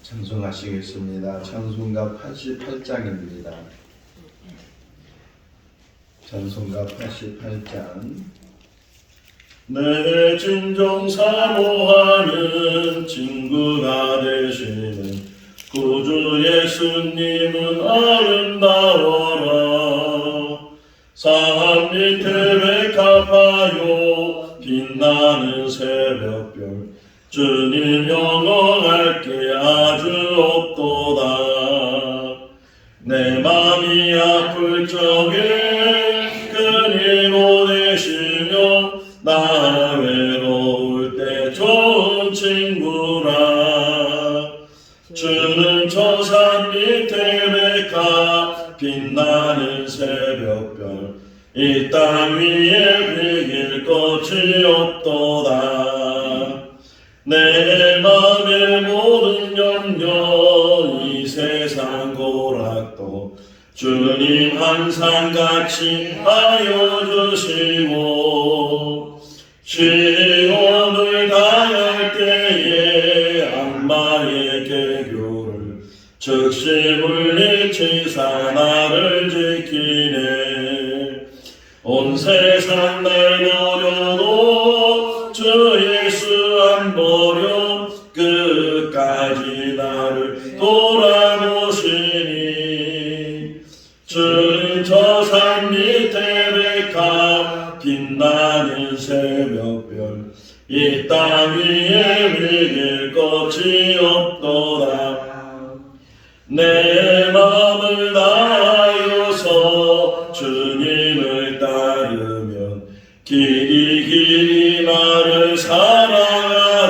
찬송하시겠습니다. 찬송가 88장입니다. 찬송가 88장. 내 진정 사모하는 친구가 되시는 구주 예수님은 아름다워라. 산 밑에 백합화요 빛나는 새벽별 주님 영원할 게 아주 없도다. 내 맘이 아플 적에 그리 보내시며 나 외로울 때 좋은 친구라. 주는 저 산 밑에 백합 빛나는 새벽별 이 땅 위에 비길 것이 없도다. 내 맘의 모든 염려 이 세상 고락도 주님 항상 같이 하여 주시고 시험을 당할 때에 악마의 개교를 즉시 물리치사 나를 지키네. 온 세상 날 버려도 주 예수 안 버려 끝까지 나를 돌아보시니. 주는 저 산 밑에 백합 빛나는 새벽별 이 땅 위에 비길 것이 없도다. 내 마음을 다하여서 주님을 따르면 길이 나를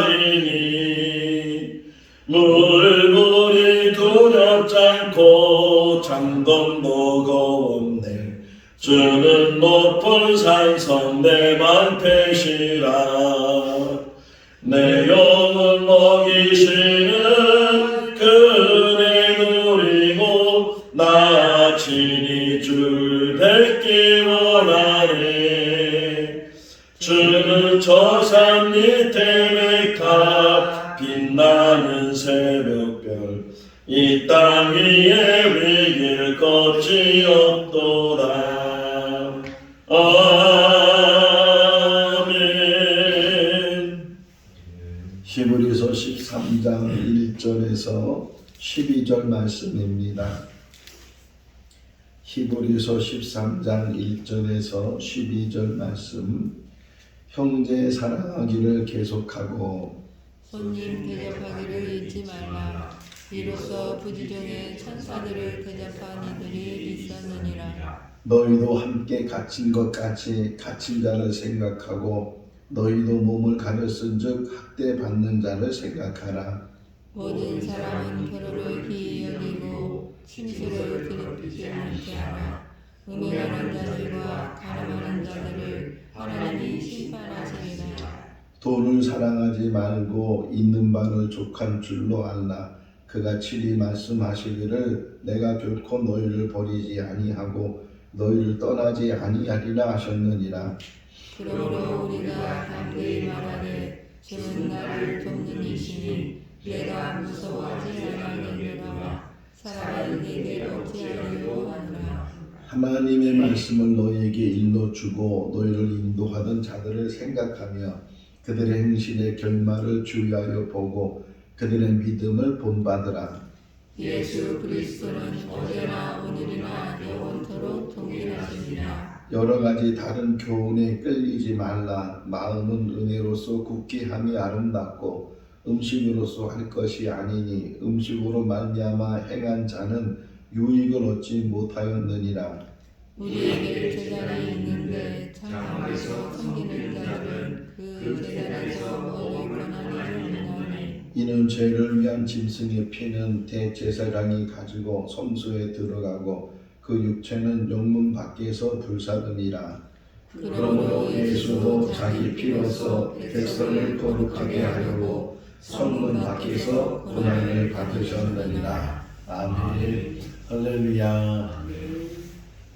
사랑하리니. 물불이 두렵지 않고 잠dom도 거없네. 주는 높은 산성 내 방패시라. 내 영혼 먹이시는 그네 누리고 나 친히 줄 뵙기 원하네. 주는 저 산 밑에 백합 빛나는 새벽별 이 땅 위에 비길 것이 없도다. 아멘. 히브리서 13장 1절에서 12절 말씀입니다. 히브리서 13장 1절에서 12절 말씀. 형제 사랑하기를 계속하고 손님 대접하기를 잊지 말라. 이로써 부지중에 천사들을 대접한 이들이 있었느니라. 너희도 함께 갇힌 것 같이 갇힌 자를 생각하고 너희도 몸을 가졌은즉 학대받는 자를 생각하라. 모든 사람은 서로를 기이 여기고 침수를 드럽히지 않게 하라. 음행하는 자들과 가늠하는 자들을 하나님이 심판하시리라. 돈을 사랑하지 말고 있는 바를 족한 줄로 알라. 그가 친히 말씀하시기를 내가 결코 너희를 버리지 아니하고 너희를 떠나지 아니하리라 하셨느니라. 그러므로 우리가 담대히 말하되 주는 나를 돕는 이시니 내가 무서워하지 아니하느니라. 사람은 내게 어찌하리요 하느라. 하나님의 말씀을 너희에게 일러주고 너희를 인도하던 자들을 생각하며 그들의 행실의 결말을 주의하여 보고 그들의 믿음을 본받으라. 예수 그리스도는 어제나 오늘이나 영원토록 동일하시니라. 여러 가지 다른 교훈에 끌리지 말라. 마음은 은혜로서 굳게 함이 아름답고 음식으로서 할 것이 아니니 음식으로 말미암아 행한 자는 유익을 얻지 못하였느니라. 우리에게 제자리 있는데 장막에서 섬기는 자들은 그 제자리에서 먹을 권한이 없나니. 이는 죄를 위한 짐승의 피는 대제사장이 가지고 성소에 들어가고 그 육체는 영문 밖에서 불사르니라. 그러므로 예수도 자기 피로서 백성을 거룩하게 하려고 성문 밖에서 고난을 받으셨느니라. 아멘. 할렐루야.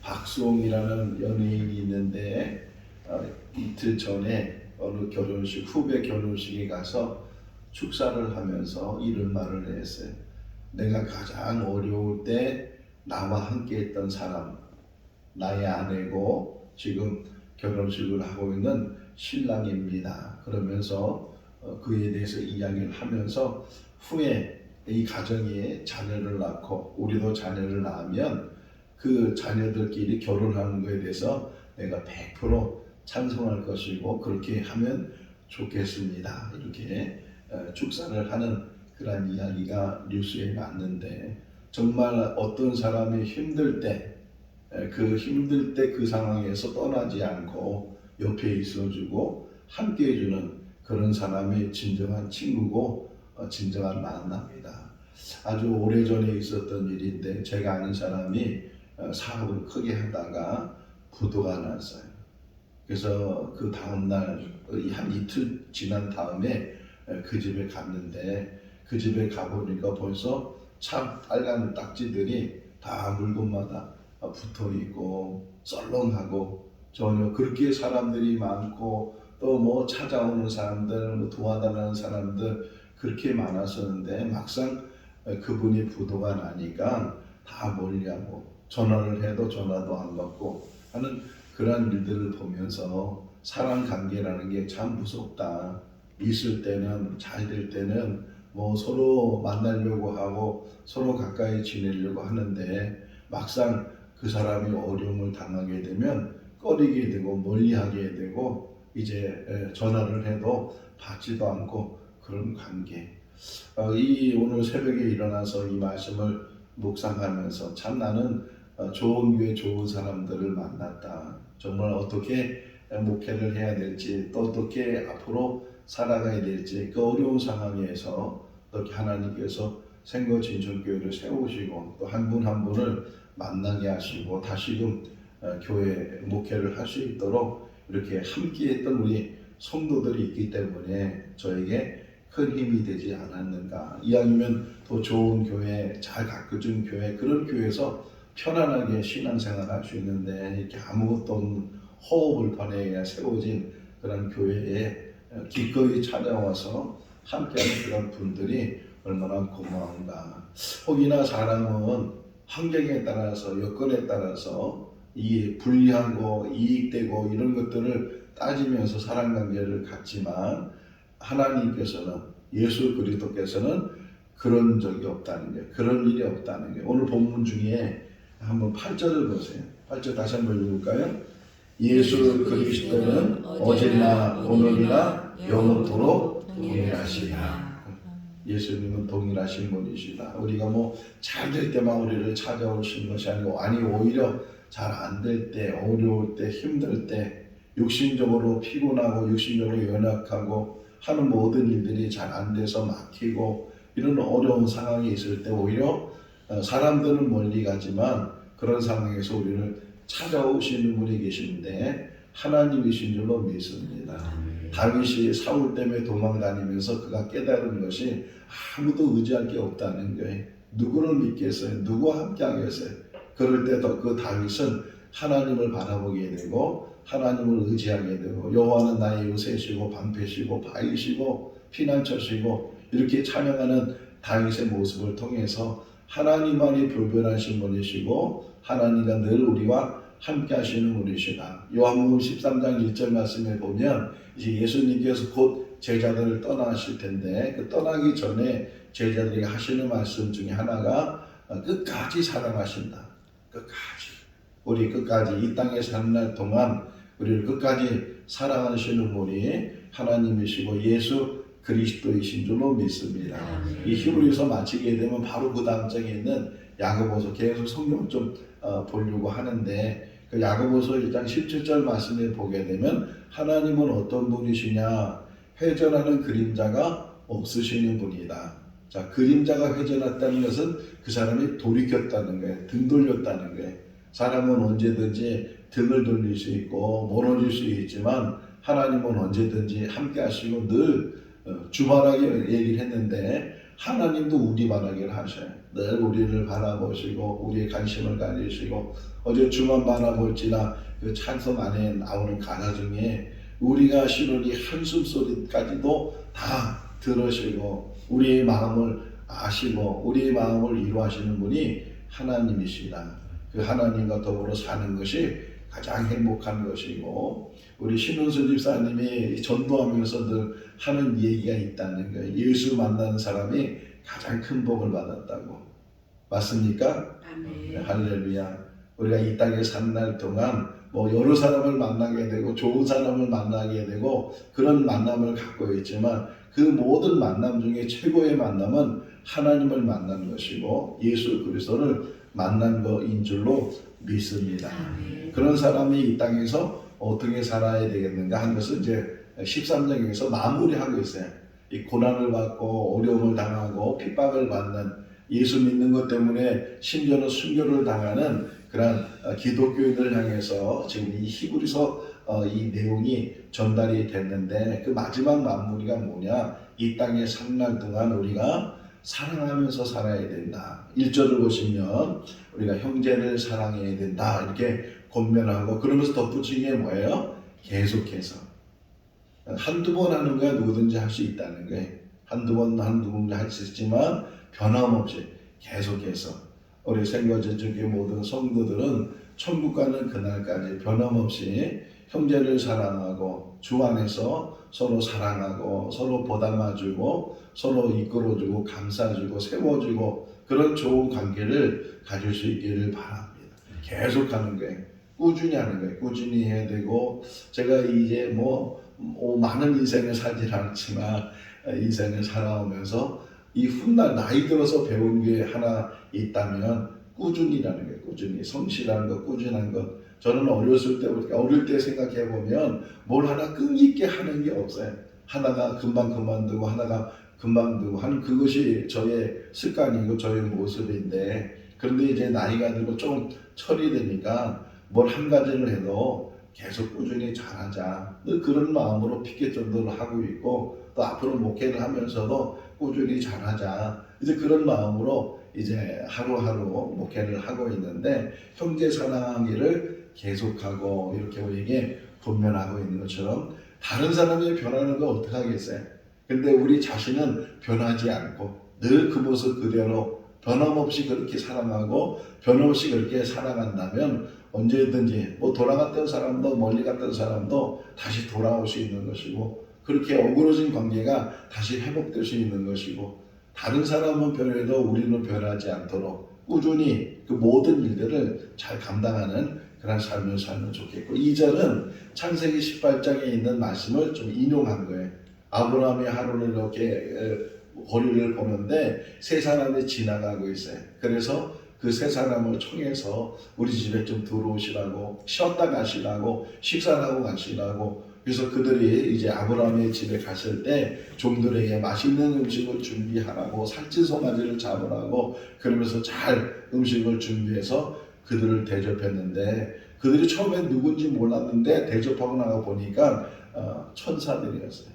박수홍이라는 연예인이 있는데 이틀 전에 어느 결혼식 후배 결혼식에 가서 축사를 하면서 이런 말을 했어요. 내가 가장 어려울 때 나와 함께 했던 사람, 나의 아내고 지금 결혼식을 하고 있는 신랑입니다. 그러면서 그에 대해서 이야기를 하면서 후에 이 가정이 자녀를 낳고 우리도 자녀를 낳으면 그 자녀들끼리 결혼하는 것에 대해서 내가 100% 찬성할 것이고 그렇게 하면 좋겠습니다. 이렇게 축사를 하는 그런 이야기가 뉴스에 났는데 정말 어떤 사람이 힘들 때 그 상황에서 떠나지 않고 옆에 있어주고 함께 해주는 그런 사람이 진정한 친구고 진정한 만남이다. 아주 오래전에 있었던 일인데 제가 아는 사람이 사업을 크게 하다가 부도가 났어요. 그래서 그 다음날 한 이틀 지난 다음에 그 집에 갔는데 그 집에 가보니까 벌써 참 빨간 딱지들이 다 물건마다 붙어 있고 썰렁하고 전혀 그렇게 사람들이 많고 또 뭐 찾아오는 사람들 뭐 도와달라는 사람들 그렇게 많았었는데 막상 그분이 부도가 나니까 다 멀리하고 전화를 해도 전화도 안 받고 하는 그런 일들을 보면서 사람 관계라는 게 참 무섭다. 있을 때는 잘 될 때는 뭐 서로 만나려고 하고 서로 가까이 지내려고 하는데 막상 그 사람이 어려움을 당하게 되면 꺼리게 되고 멀리하게 되고 이제 전화를 해도 받지도 않고 그런 관계. 이 오늘 새벽에 일어나서 이 말씀을 묵상하면서 참 나는 좋은 교회 좋은 사람들을 만났다. 정말 어떻게 목회를 해야 될지 또 어떻게 앞으로 살아가야 될지 그 어려운 상황에서 어떻게 하나님께서 생거진천교회를 세우시고 또 한 분 한 분을 만나게 하시고 다시금 교회 목회를 할 수 있도록 이렇게 함께했던 우리 성도들이 있기 때문에 저에게 큰 힘이 되지 않았는가. 이왕이면 더 좋은 교회, 잘 가꾸어진 교회, 그런 교회에서 편안하게 신앙생활 할 수 있는데 이렇게 아무것도 없는 허허벌판에 세워진 그런 교회에 기꺼이 찾아와서 함께하는 그런 분들이 얼마나 고마운가. 혹이나 사람은 환경에 따라서 여건에 따라서 이 불리하고 이익되고 이런 것들을 따지면서 사람관계를 갖지만 하나님께서는 예수 그리스도께서는 그런 적이 없다는 게 그런 일이 없다는 게 오늘 본문 중에 한번 8절을 보세요. 8절 다시 한번 읽을까요? 예수 그리스도는 어제나 오늘이나 영원토록 동일하시다. 예수님은 동일하신 분이시다. 우리가 뭐 잘 될 때만 우리를 찾아오시는 것이 아니고 아니 오히려 잘 안 될 때 어려울 때 힘들 때 육신적으로 피곤하고 육신적으로 연약하고 하는 모든 일들이 잘 안 돼서 막히고 이런 어려운 상황이 있을 때 오히려 사람들은 멀리 가지만 그런 상황에서 우리를 찾아오시는 분이 계신데 하나님이신 줄로 믿습니다. 다윗이 사울 때문에 도망다니면서 그가 깨달은 것이 아무도 의지할 게 없다는 거예요. 누구를 믿겠어요? 누구와 함께 하겠어요? 그럴 때 그 다윗은 하나님을 바라보게 되고 하나님을 의지하게 되고 여호와는 나의 요새시고 방패시고 바위시고 피난처시고 이렇게 찬양하는 다윗의 모습을 통해서 하나님만이 불변하신 분이시고 하나님과 늘 우리와 함께 하시는 분이시다. 요한복음 13장 1절 말씀에 보면 이제 예수님께서 곧 제자들을 떠나실 텐데 그 떠나기 전에 제자들에게 하시는 말씀 중에 하나가 끝까지 사랑하신다. 끝까지 우리 끝까지 이 땅에 사는 날 동안 우리를 끝까지 사랑하시는 분이 하나님이시고 예수 그리스도이신 줄로 믿습니다. 이 히브리서 마치게 되면 바로 그 다음 장에 있는 야고보서 계속 성경 좀 보려고 하는데 그 야고보서 1장 17절 말씀을 보게 되면 하나님은 어떤 분이시냐 회전하는 그림자가 없으시는 분이다. 자, 그림자가 회전했다는 것은 그 사람이 돌이켰다는 거예요. 등 돌렸다는 거예요. 사람은 언제든지 등을 돌릴 수 있고 멀어질 수 있지만 하나님은 언제든지 함께 하시고 늘 주말하게 얘기를 했는데 하나님도 우리 바라기를 하셔요. 늘 우리를 바라보시고 우리의 관심을 가지시고 어제 주만 바라볼지나 그 찬송 안에 나오는 가사 중에 우리가 쉬는 이 한숨 소리까지도 다 들으시고 우리의 마음을 아시고 우리의 마음을 이루하시는 분이 하나님이시다. 그 하나님과 더불어 사는 것이 가장 행복한 것이고, 우리 신은수 집사님이 전도하면서 늘 하는 얘기가 있다는 거예요. 예수 만나는 사람이 가장 큰 복을 받았다고. 맞습니까? 네, 할렐루야. 우리가 이 땅에 산 날 동안 뭐 여러 사람을 만나게 되고 좋은 사람을 만나게 되고 그런 만남을 갖고 있지만, 그 모든 만남 중에 최고의 만남은 하나님을 만난 것이고 예수 그리스도를 만난 것인 줄로 믿습니다. 그런 사람이 이 땅에서 어떻게 살아야 되겠는가 하는 것을 이제 13장에서 마무리하고 있어요. 이 고난을 받고 어려움을 당하고 핍박을 받는, 예수 믿는 것 때문에 심지어는 순교를 당하는 그런 기독교인을 향해서 지금 이 히브리서 이 내용이 전달이 됐는데, 그 마지막 마무리가 뭐냐? 이 땅에 산 날 동안 우리가 사랑하면서 살아야 된다. 1절을 보시면 우리가 형제를 사랑해야 된다 이렇게 권면하고, 그러면서 덧붙인 게 뭐예요? 계속해서. 한두 번 하는 거야 누구든지 할 수 있다는 거예요. 한두 번 할 수 있지만 변함없이 계속해서 우리 생거제주교회 모든 성도들은 천국 가는 그날까지 변함없이 형제를 사랑하고 주 안에서 서로 사랑하고 서로 보담아주고 서로 이끌어주고 감싸주고 세워주고 그런 좋은 관계를 가질 수 있기를 바랍니다. 계속하는 거예요. 꾸준히 하는 거예요. 꾸준히 해야 되고, 제가 이제 많은 인생을 살지 않지만 인생을 살아오면서 이 훗날 나이 들어서 배운 게 하나 있다면 꾸준히라는 거예요. 꾸준히 성실한 것, 꾸준한 것. 저는 어릴 때 생각해 보면 뭘 하나 끈기 있게 하는 게 없어요. 하다가 금방 그만두고 하다가 금방 두고 하는 그것이 저의 습관이고 저의 모습인데, 그런데 이제 나이가 들고 좀 철이 되니까 뭘 한 가지를 해도 계속 꾸준히 잘하자, 그런 마음으로 피켓 전도를 하고 있고, 또 앞으로 목회를 하면서도 꾸준히 잘하자, 이제 그런 마음으로 이제 하루하루 목회를 하고 있는데, 형제 사랑하기를 계속하고 이렇게 우리에게 권면하고 있는 것처럼 다른 사람이 변하는 거 어떻게 하겠어요? 근데 우리 자신은 변하지 않고 늘 그 모습 그대로 변함없이 그렇게 사랑하고 변함없이 그렇게 살아간다면 언제든지 돌아갔던 사람도 멀리 갔던 사람도 다시 돌아올 수 있는 것이고, 그렇게 어그러진 관계가 다시 회복될 수 있는 것이고, 다른 사람은 변해도 우리는 변하지 않도록 꾸준히 그 모든 일들을 잘 감당하는 그런 삶을 살면 좋겠고, 2절은 창세기 18장에 있는 말씀을 좀 인용한 거예요. 아브라함이 하루를 이렇게 거리를 보는데 세 사람이 지나가고 있어요. 그래서 그 세 사람을 청해서 우리 집에 좀 들어오시라고, 쉬었다 가시라고, 식사하고 가시라고. 그래서 그들이 이제 아브라함의 집에 갔을 때 종들에게 맛있는 음식을 준비하라고, 살찐 송아지를 잡으라고, 그러면서 잘 음식을 준비해서 그들을 대접했는데, 그들이 처음엔 누군지 몰랐는데 대접하고 나가 보니까 천사들이었어요.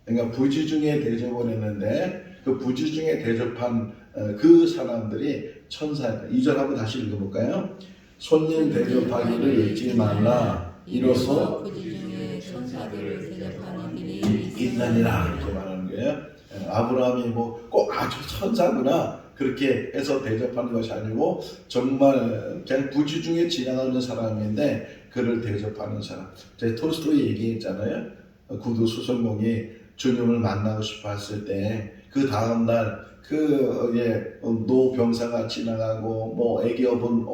그러니까 부지 중에 대접을 했는데 그 부지 중에 대접한 그 사람들이 천사예요. 2절 한번 다시 읽어볼까요? 손님 대접하기를 잊지 말라. 이로써 부지 중에 천사들을 대접하는 일이 있느니라, 이렇게 말하는 거예요. 아브라함이 꼭 아주 천사구나 그렇게 해서 대접하는 것이 아니고, 정말 그냥 부지 중에 지나가는 사람인데 그를 대접하는 사람. 제가 톨스토이 얘기했잖아요. 구두 수선공이 주님을 만나고 싶어 했을 때 그 다음날 노병사가 지나가고 애기 업은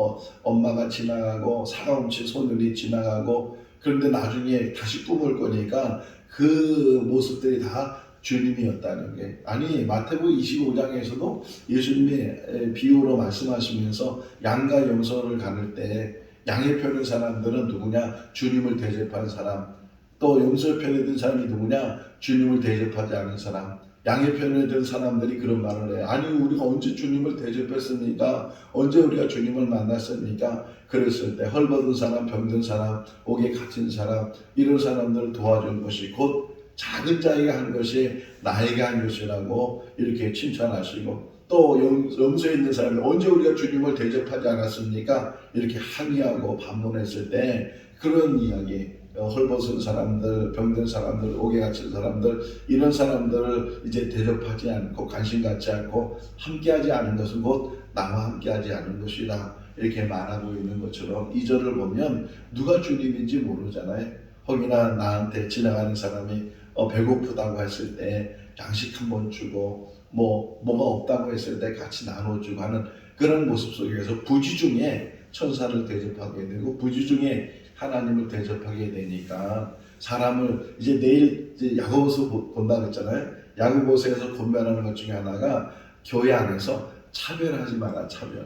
엄마가 지나가고 사과훔치 소년이 지나가고, 그런데 나중에 다시 꿈을 꾸니까 그 모습들이 다 주님이었다는 게, 아니 마태복음 25장에서도 예수님이 비유로 말씀하시면서 양과 염소를 가를 때 양의 편인 사람들은 누구냐? 주님을 대접한 사람. 또 염소의 편에 든 사람이 누구냐? 주님을 대접하지 않은 사람. 양의 편에 든 사람들이 그런 말을 해요. 아니 우리가 언제 주님을 대접했습니까? 언제 우리가 주님을 만났습니까? 그랬을 때 헐벗은 사람, 병든 사람, 옥에 갇힌 사람, 이런 사람들을 도와준 것이 곧 작은 자에게 한 것이 나에게 한 것이라고 이렇게 칭찬하시고, 또 염소에 있는 사람이 언제 우리가 주님을 대접하지 않았습니까? 이렇게 항의하고 반문했을 때 그런 이야기, 헐벗은 사람들, 병든 사람들, 옥에 갇힌 사람들, 이런 사람들을 이제 대접하지 않고 관심 갖지 않고 함께하지 않은 것은 곧 나와 함께하지 않은 것이라 이렇게 말하고 있는 것처럼 이 절을 보면 누가 주님인지 모르잖아요. 혹이나 나한테 지나가는 사람이 배고프다고 했을 때 양식 한번 주고 뭐가 없다고 했을 때 같이 나눠주고 하는 그런 모습 속에서 부지 중에 천사를 대접하게 되고 부지 중에 하나님을 대접하게 되니까 사람을 이제 내일 이제 야고보서 본다 그랬잖아요. 야고보서에서 권면하는 것 중에 하나가 교회 안에서 차별하지 마라. 차별.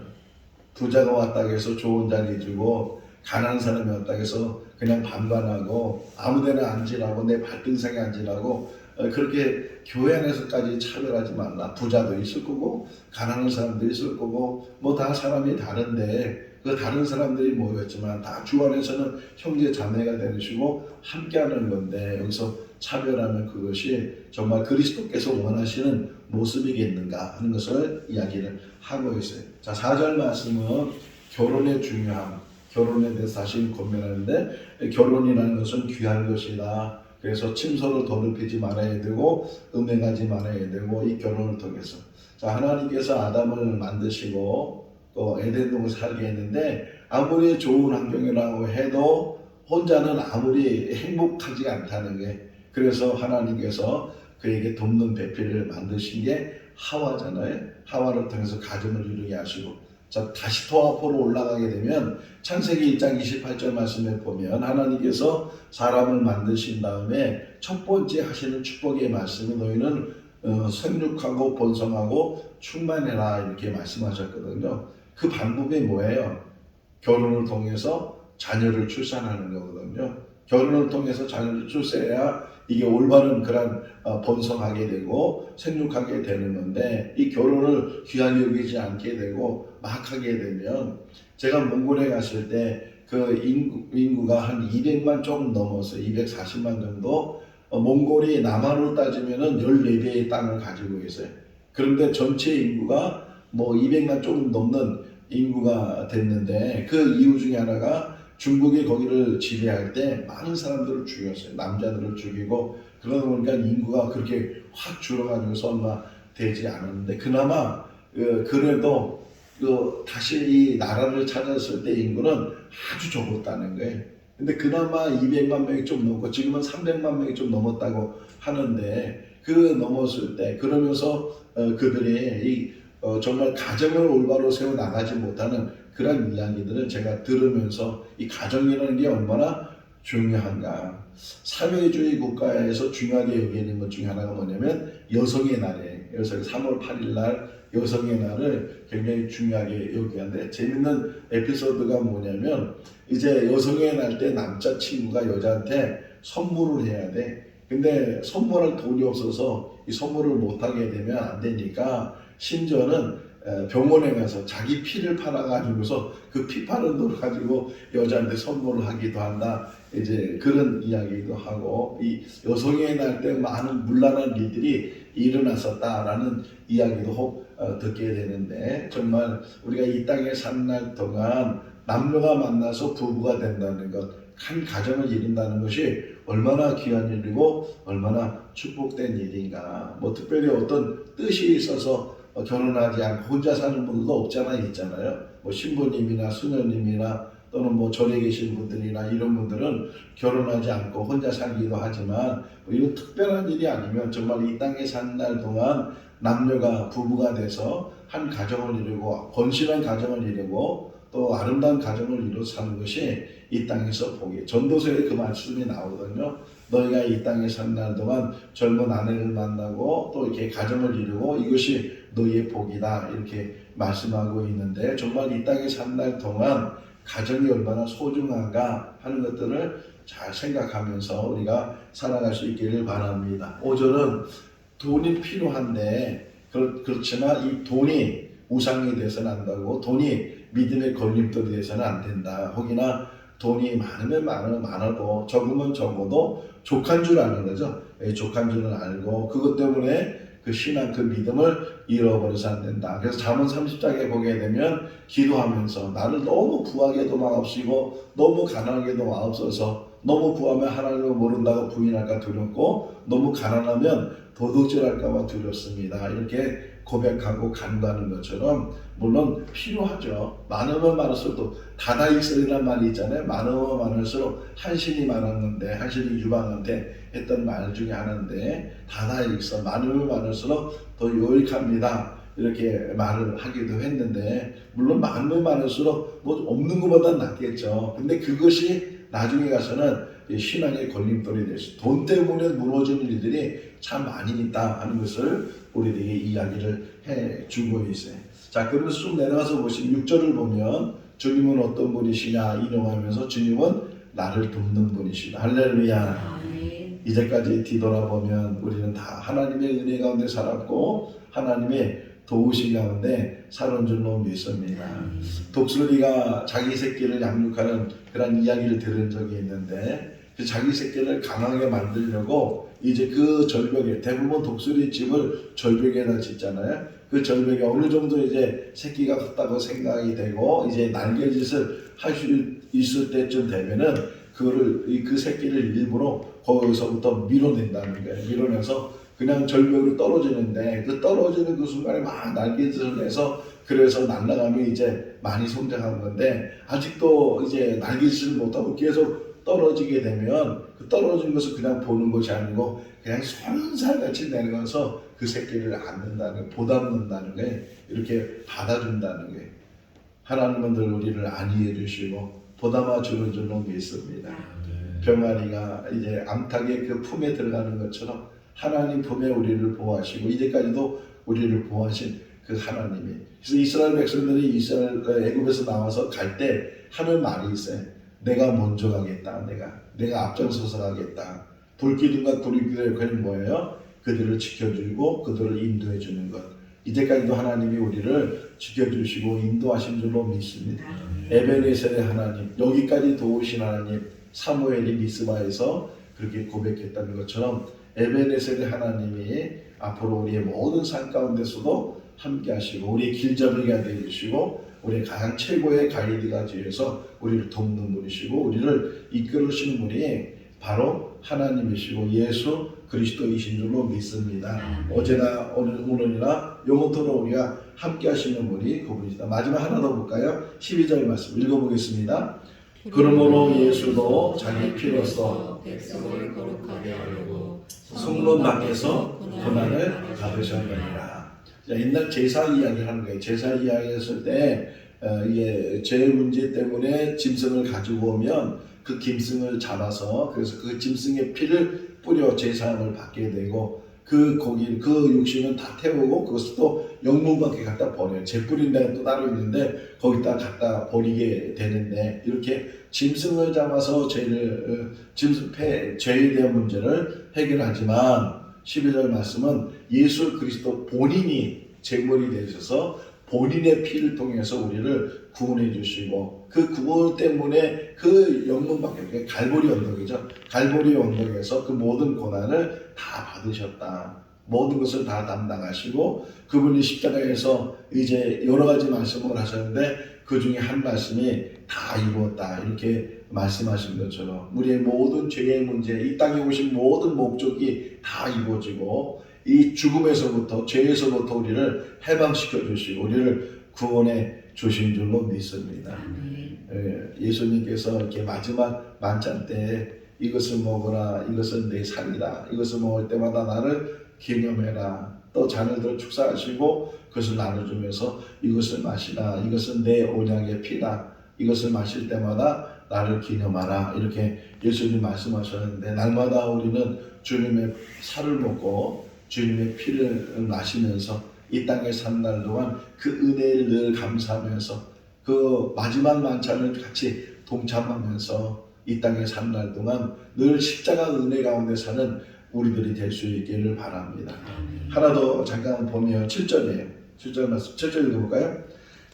부자가 왔다고 해서 좋은 자리 주고 가난한 사람이 왔다고 해서 그냥 반반하고 아무데나 앉으라고 내 발등상에 앉으라고 그렇게 교회 안에서까지 차별하지 말라. 부자도 있을 거고 가난한 사람도 있을 거고 뭐 다 사람이 다른데 그 다른 사람들이 모였지만 다 주 안에서는 형제 자매가 되시고 함께하는 건데 여기서 차별하는 그것이 정말 그리스도께서 원하시는 모습이겠는가 하는 것을 이야기를 하고 있어요. 자, 4절 말씀은 결혼의 중요함, 결혼에 대해서 다시 권면하는데 결혼이라는 것은 귀한 것이다. 그래서 침소를 더럽히지 말아야 되고 음행하지 말아야 되고 이 결혼을 통해서 자, 하나님께서 아담을 만드시고 또 에덴동을 살게 했는데 아무리 좋은 환경이라고 해도 혼자는 아무리 행복하지 않다는 게 그래서 하나님께서 그에게 돕는 배필을 만드신 게 하와잖아요. 하와를 통해서 가정을 이루게 하시고 자, 다시 더 앞으로 올라가게 되면 창세기 1장 28절 말씀에 보면 하나님께서 사람을 만드신 다음에 첫 번째 하시는 축복의 말씀이 너희는 생육하고 번성하고 충만해라 이렇게 말씀하셨거든요. 그 방법이 뭐예요? 결혼을 통해서 자녀를 출산하는 거거든요. 결혼을 통해서 자녀를 출산해야 이게 올바른 그런 번성하게 되고 생육하게 되는 건데 이 결혼을 귀하게 여기지 않게 되고 막 하게 되면 제가 몽골에 갔을 때 그 인구가 한 200만 조금 넘었어요. 240만 정도. 몽골이 남한으로 따지면은 14배의 땅을 가지고 있어요. 그런데 전체 인구가 뭐 200만 조금 넘는 인구가 됐는데 그 이유 중에 하나가 중국이 거기를 지배할 때 많은 사람들을 죽였어요. 남자들을 죽이고 그러다 보니까 인구가 그렇게 확 줄어가지고서 얼마 되지 않았는데 그나마 그래도 다시 이 나라를 찾았을 때 인구는 아주 적었다는 거예요. 근데 그나마 200만 명이 좀 넘고 지금은 300만 명이 좀 넘었다고 하는데 그 넘었을 때 그러면서 그들이 정말 가정을 올바로 세워 나가지 못하는 그런 이야기들을 제가 들으면서 이 가정이라는 게 얼마나 중요한가. 사회주의 국가에서 중요하게 여기는 것 중에 하나가 뭐냐면 여성의 날이에요. 그래서 3월 8일 날 여성의 날을 굉장히 중요하게 여기는데 재밌는 에피소드가 뭐냐면 이제 여성의 날 때 남자친구가 여자한테 선물을 해야 돼. 근데 선물할 돈이 없어서 이 선물을 못하게 되면 안 되니까 심지어는 병원에 가서 자기 피를 팔아가지고서 그 피 파는 돈을 가지고 여자한테 선물을 하기도 한다. 이제 그런 이야기도 하고 이 여성의 날 때 많은 문란한 일들이 일어났었다라는 이야기도 듣게 되는데 정말 우리가 이 땅에 사는 날 동안 남녀가 만나서 부부가 된다는 것, 한 가정을 이룬다는 것이 얼마나 귀한 일이고 얼마나 축복된 일인가. 뭐 특별히 어떤 뜻이 있어서 결혼하지 않고 혼자 사는 분들도 없잖아 있잖아요. 뭐 신부님이나 수녀님이나 또는 뭐 절에 계신 분들이나 이런 분들은 결혼하지 않고 혼자 살기도 하지만 뭐 이런 특별한 일이 아니면 정말 이 땅에 사는 날 동안 남녀가 부부가 돼서 한 가정을 이루고 건실한 가정을 이루고 또 아름다운 가정을 이루어 사는 것이 이 땅에서 복이. 전도서에 그 말씀이 나오거든요. 너희가 이 땅에 사는 날 동안 젊은 아내를 만나고 또 이렇게 가정을 이루고 이것이 너희의 복이다 이렇게 말씀하고 있는데 정말 이 땅에 사는 날 동안 가정이 얼마나 소중한가 하는 것들을 잘 생각하면서 우리가 살아갈 수 있기를 바랍니다. 5절은 돈이 필요한데 그렇지만 이 돈이 우상이 돼서는 안 되고 돈이 믿음의 걸림돌이 돼서는 안 된다. 혹이나 돈이 많으면 많아도 적으면 적어도 족한 줄 아는 거죠. 족한 줄은 알고 그것 때문에 그 신앙 그 믿음을 잃어버려서 안 된다. 그래서 잠언 30장에 보게 되면 기도하면서 나를 너무 부하게도 마옵시고 너무 가난하게도 마옵소서 너무 부하면 하나님을 모른다고 부인할까 두렵고 너무 가난하면 도둑질할까봐 두렵습니다. 이렇게 고백하고 간구하는 것처럼 물론 필요하죠. 많으면 많을수록 또 다다익선이라는 말이 있잖아요. 많으면 많을수록 한신이 말하는데 한신이 유방한테 했던 말 중에 하나인데 다다익선 많으면 많을수록 더 유익합니다. 이렇게 말을 하기도 했는데 물론 많으면 많을수록 뭐 없는 것보다 낫겠죠. 근데 그것이 나중에 가서는 신앙의 걸림돌이 됐어요. 돈 때문에 무너지는 일들이 참 많이 있다 하는 것을 우리에게 이야기를 해주고 있어요. 자, 그러면서 좀 내려가서 보시면 6절을 보면 주님은 어떤 분이시냐 인용하면서 주님은 나를 돕는 분이시다. 할렐루야. 아멘. 이제까지 뒤돌아보면 우리는 다 하나님의 은혜 가운데 살았고 하나님의 도우심 가운데 살은 줄로 믿습니다. 독수리가 자기 새끼를 양육하는 그런 이야기를 들은 적이 있는데 그 자기 새끼를 강하게 만들려고 이제 그 절벽에 대부분 독수리 집을 절벽에다 짓잖아요. 그 절벽에 어느 정도 이제 새끼가 컸다고 생각이 되고 이제 날개짓을 할 수 있을 때쯤 되면은 그거를 그 새끼를 일부러 거기서부터 밀어낸다는 거예요. 밀어내서 그냥 절벽으로 떨어지는데 그 떨어지는 그 순간에 막 날개짓을 내서 그래서 날아가면 이제 많이 성장한 건데 아직도 이제 날개짓을 못하고 계속 떨어지게 되면 그 떨어진 것을 그냥 보는 것이 아니고 그냥 손살같이 내려가서 그 새끼를 안는다는 게 보답는다는 게 이렇게 받아준다는 게 하나님은 늘 우리를 안위해 주시고 보담아 주는 줄로 믿습니다. 병아리가 이제 암탉의 그 품에 들어가는 것처럼 하나님 품에 우리를 보호하시고 이제까지도 우리를 보호하신 그 하나님이 그래서 이스라엘 백성들이 애굽에서 나와서 갈 때 하는 말이 있어요. 내가 먼저 가겠다. 내가 앞장서서 가겠다. 불기둥과 구름기둥의 역할이 뭐예요? 그들을 지켜주고 그들을 인도해 주는 것. 이제까지도 하나님이 우리를 지켜주시고 인도하신 줄로 믿습니다. 에베네셀의 하나님, 여기까지 도우신 하나님, 사무엘이 미스바에서 그렇게 고백했다는 것처럼 에베네셀의 하나님이 앞으로 우리의 모든 삶 가운데서도 함께 하시고 우리의 길잡이가 되어주시고 우리의 가장 최고의 가이드가 되어서 우리를 돕는 분이시고 우리를 이끌으시는 분이 바로 하나님이시고 예수 그리스도이신 줄로 믿습니다. 어제나 오늘이나 영원토록 우리가 함께 하시는 분이 그분이다. 마지막 하나 더 볼까요? 12절 말씀 읽어보겠습니다. 그러므로 예수도 자기 피로써 백성을 거룩하게 하려고 성문 밖에서 고난을 받으셨느니라. 옛날 제사 이야기를 하는 거예요. 제사 이야기했을 때 이게 죄 문제 때문에 짐승을 가지고 오면 그 짐승을 잡아서 그래서 그 짐승의 피를 뿌려 제사함을 받게 되고 그 고기 그 육신은 다 태우고 그것을 또 영문밖에 갖다 버려요. 재 뿌린 데가 또 따로 있는데 거기다 갖다 버리게 되는데 이렇게 짐승을 잡아서 죄에 대한 문제를 해결하지만 12절 말씀은 예수 그리스도 본인이 제물이 되셔서 본인의 피를 통해서 우리를 구원해 주시고 그 구원 때문에 그 영문밖에 갈보리 언덕이죠. 갈보리 언덕에서 그 모든 고난을 다 받으셨다. 모든 것을 다 담당하시고 그분이 십자가에서 이제 여러 가지 말씀을 하셨는데 그 중에 한 말씀이 다 이루었다 이렇게 말씀하신 것처럼 우리의 모든 죄의 문제 이 땅에 오신 모든 목적이 다 이루어지고 이 죽음에서부터 죄에서부터 우리를 해방시켜 주시고 우리를 구원해 주신 줄로 믿습니다. 예수님께서 이렇게 마지막 만찬 때 이것을 먹으라 이것은 내 살이다 이것을 먹을 때마다 나를 기념해라 또 자녀들을 축사하시고 그것을 나눠주면서 이것을 마시라 이것은 내 언약의 피다 이것을 마실 때마다 나를 기념하라 이렇게 예수님 말씀하셨는데 날마다 우리는 주님의 살을 먹고 주님의 피를 마시면서 이 땅에 산 날 동안 그 은혜를 늘 감사하면서 그 마지막 만찬을 같이 동참하면서 이 땅에 산 날 동안 늘 십자가 은혜 가운데 사는 우리들이 될 수 있기를 바랍니다. 하나 더 잠깐 보면 7절이에요. 7절 말씀 7절 읽어볼까요?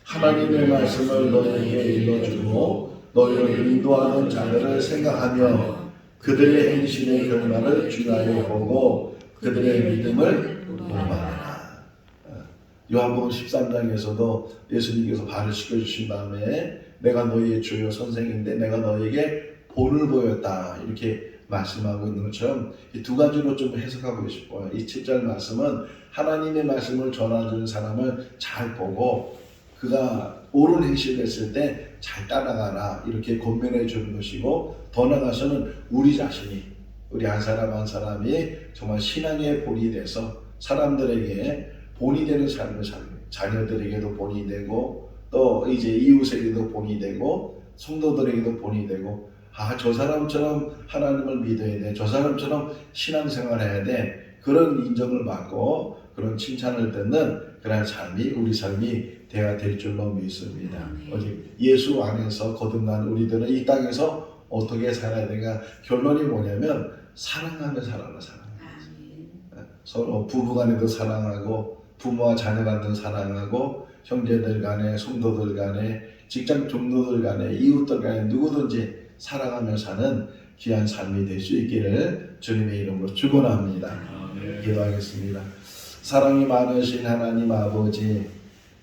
하나님의 말씀을 너희에게 일러주고 너희를 인도하는 자들을 생각하며 그들의 행실의 결말을 주의하여 보고 그들의 믿음을 본받아라. 요한복음 13장에서도 예수님께서 발을 씻겨주신 다음에 내가 너희의 주요 선생인데 내가 너희에게 본을 보였다 이렇게 말씀하고 있는 것처럼 이 두 가지로 좀 해석하고 싶어요. 이 7절 말씀은 하나님의 말씀을 전하는 사람을 잘 보고 그가 옳은 행실을 했을 때 잘 따라가라 이렇게 권면해 주는 것이고, 더 나아가서는 우리 자신이, 우리 한 사람 한 사람이 정말 신앙의 본이 돼서 사람들에게 본이 되는 삶을 살고, 자녀들에게도 본이 되고 또 이제 이웃에게도 본이 되고 성도들에게도 본이 되고, 저 사람처럼 하나님을 믿어야 돼, 저 사람처럼 신앙생활 해야 돼, 그런 인정을 받고 그런 칭찬을 듣는 그런 삶이 우리 삶이 되어야 될 줄로 믿습니다. 오직 예수 안에서 거듭난 우리들은 이 땅에서 어떻게 살아야 되는가? 결론이 뭐냐면 사랑하며 살아라. 서로 부부간에도 사랑하고 부모와 자녀 간에도 사랑하고 형제들 간에, 성도들 간에, 직장 동료들 간에, 이웃들 간에 누구든지 사랑하며 사는 귀한 삶이 될 수 있기를 주님의 이름으로 축원합니다. 기도하겠습니다. 사랑이 많으신 하나님 아버지,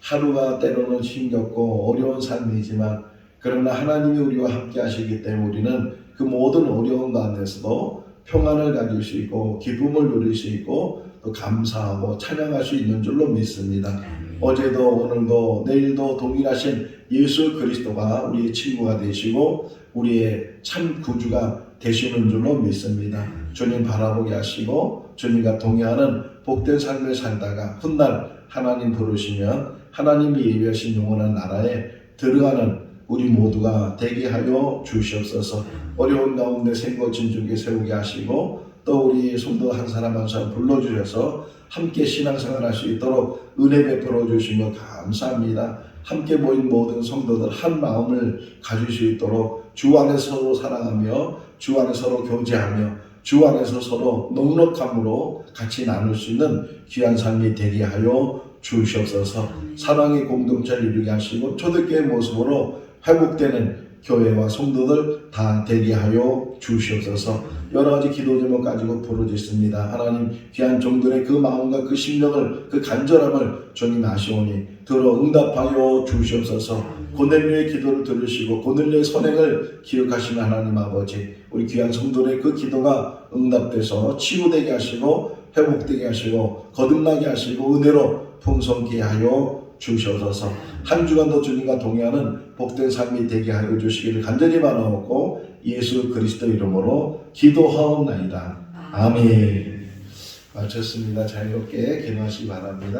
하루가 때로는 힘겹고 어려운 삶이지만 그러나 하나님이 우리와 함께 하시기 때문에 우리는 그 모든 어려운 가운데서도 평안을 가질 수 있고 기쁨을 누릴 수 있고 또 감사하고 찬양할 수 있는 줄로 믿습니다. 어제도 오늘도 내일도 동일하신 예수 그리스도가 우리의 친구가 되시고 우리의 참 구주가 되시는 줄로 믿습니다. 주님 바라보게 하시고 주님과 동행하는 복된 삶을 살다가 훗날 하나님 부르시면 하나님이 예비하신 영원한 나라에 들어가는 우리 모두가 되게 하여 주시옵소서. 어려운 가운데 생거진 중에 세우게 하시고 또 우리 성도 한 사람 한 사람 불러주셔서 함께 신앙생활 할 수 있도록 은혜 베풀어 주시며 감사합니다. 함께 모인 모든 성도들 한 마음을 가질 수 있도록 주 안에서 서로 사랑하며 주 안에서 서로 교제하며 주 안에서 서로 넉넉함으로 같이 나눌 수 있는 귀한 삶이 되게 하여 주시옵소서. 사랑의 공동체를 이루게 하시고 초대교회 모습으로 회복되는 교회와 성도들 다 되게 하여 주시옵소서. 여러 가지 기도 제목 가지고 부르짖습니다. 하나님, 귀한 종들의 그 마음과 그 심령을, 그 간절함을 주님 아시오니 들어 응답하여 주시옵소서. 고넬료의 기도를 들으시고 고넬료의 선행을 기억하시는 하나님 아버지, 우리 귀한 성도의 그 기도가 응답돼서 치유되게 하시고 회복되게 하시고 거듭나게 하시고 은혜로 풍성케 하여 주시옵소서. 한 주간도 주님과 동행하는 복된 삶이 되게 하여 주시기를 간절히 바라옵고 예수 그리스도 이름으로 기도하옵나이다. 아멘. 마쳤습니다. 자유롭게 기도하시기 바랍니다.